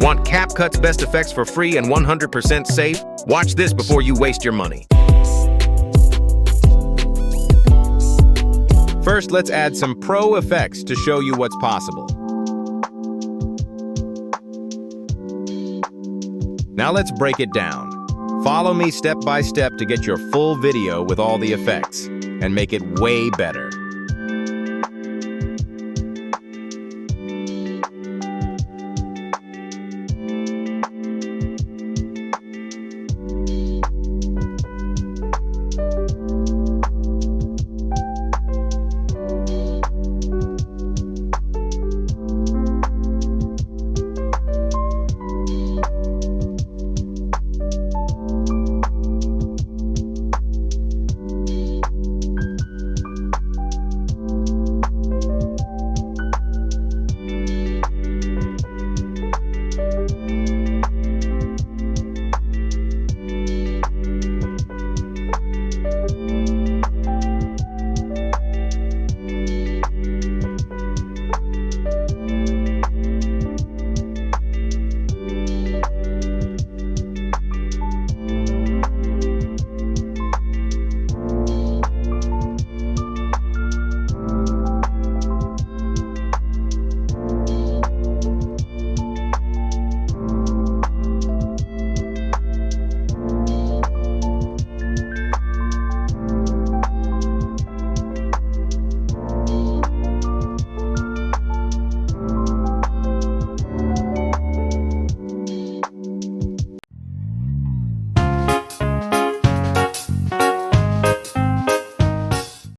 Want CapCut's best effects for free and 100% safe? Watch this before you waste your money. First, let's add some pro effects to show you what's possible. Now let's break it down. Follow me step by step to get your full video with all the effects and make it way better.